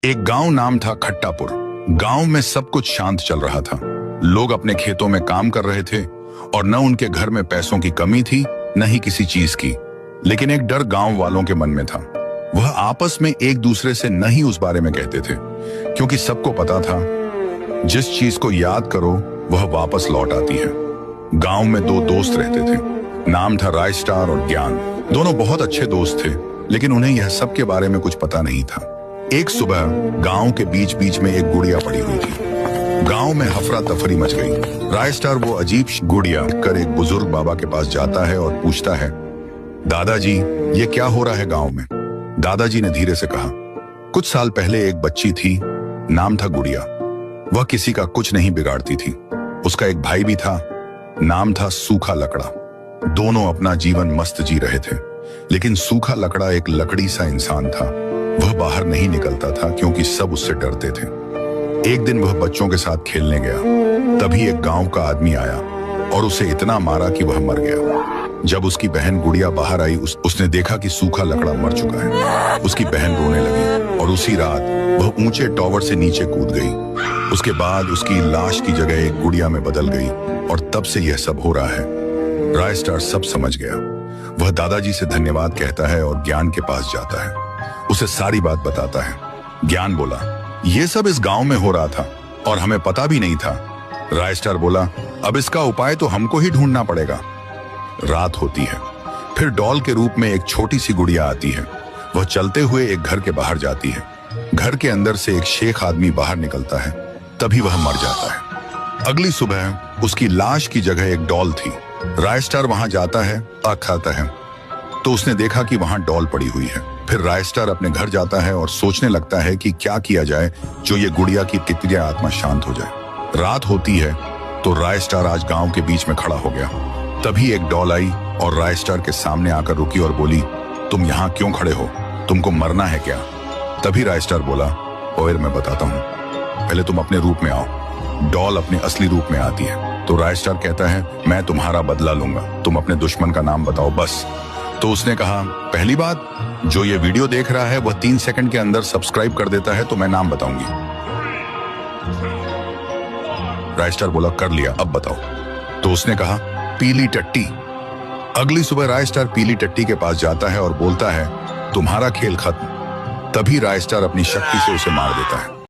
एक गांव नाम था खट्टापुर। गांव में सब कुछ शांत चल रहा था। लोग अपने खेतों में काम कर रहे थे और न उनके घर में पैसों की कमी थी, न ही किसी चीज की। लेकिन एक डर गांव वालों के मन में था। वह आपस में एक दूसरे से न ही उस बारे में कहते थे, क्योंकि सबको पता था जिस चीज को याद करो वह वापस लौट आती है। गांव में दो दोस्त रहते थे। नाम था राय स्टार और ज्ञान। दोनों बहुत अच्छे दोस्त थे, लेकिन उन्हें यह सब के बारे में कुछ पता नहीं था। एक सुबह गांव के बीच बीच में एक गुड़िया पड़ी हुई थी। गांव में हफरा तफरी मच गई। राय स्टार वो अजीब गुड़िया कर एक बुजुर्ग बाबा के पास जाता है और पूछता है, दादाजी ये क्या हो रहा है गांव में? दादाजी ने धीरे से कहा, कुछ साल पहले एक बच्ची थी, नाम था गुड़िया। वह किसी का कुछ नहीं बिगाड़ती थी। उसका एक भाई भी था, नाम था सूखा लकड़ा। दोनों अपना जीवन मस्त जी रहे थे, लेकिन सूखा लकड़ा एक लकड़ी सा इंसान था। वह बाहर नहीं निकलता था क्योंकि सब उससे डरते थे। एक दिन वह बच्चों के साथ खेलने गया, तभी एक गांव का आदमी आया और उसे इतना मारा कि वह मर गया। जब उसकी बहन गुड़िया बाहर आई, उसने देखा कि सूखा लकड़ा मर चुका है। उसकी बहन रोने लगी और उसी रात वह ऊंचे टॉवर से नीचे कूद गई। उसके बाद उसकी लाश की जगह एक गुड़िया में बदल गई और तब से यह सब हो रहा है। राय स्टार सब समझ गया। वह दादाजी से धन्यवाद कहता है और ज्ञान के पास जाता है, उसे सारी बात बताता है। ज्ञान बोला, यह सब इस गांव में हो रहा था और हमें पता भी नहीं था। राय स्टार बोला, अब इसका उपाय तो हमको ही ढूंढना पड़ेगा। रात होती है। फिर डॉल के रूप में एक छोटी सी गुड़िया आती है। वह चलते हुए एक घर के बाहर जाती है। घर के अंदर से एक शेख आदमी बाहर निकलता है, तभी वह मर जाता है। अगली सुबह उसकी लाश की जगह एक डॉल थी। राय स्टार वहां जाता है, खाता है तो उसने देखा कि वहां डॉल पड़ी हुई है। फिर राय स्टार अपने घर जाता है और सोचने लगता है कि क्या किया जाए जो ये गुड़िया की तितलियां आत्मा शांत हो जाए। रात होती है तो राय स्टार आज गांव के बीच में खड़ा हो गया। तभी एक डॉल आई और राय स्टार के सामने आकर रुकी और बोली, तुम यहाँ क्यों खड़े हो? तुमको मरना है क्या? तभी राय स्टार बोला, ओए मैं बताता हूँ, पहले तुम अपने रूप में आओ। डॉल अपने असली रूप में आती है तो राय स्टार कहता है, मैं तुम्हारा बदला लूंगा, तुम अपने दुश्मन का नाम बताओ बस। तो उसने कहा, पहली बात, जो ये वीडियो देख रहा है वह 3 सेकंड के अंदर सब्सक्राइब कर देता है तो मैं नाम बताऊंगी। राय स्टार बोला, कर लिया, अब बताओ। तो उसने कहा, पीली टट्टी। अगली सुबह राय स्टार पीली टट्टी के पास जाता है और बोलता है, तुम्हारा खेल खत्म। तभी राय स्टार अपनी शक्ति से उसे मार देता है।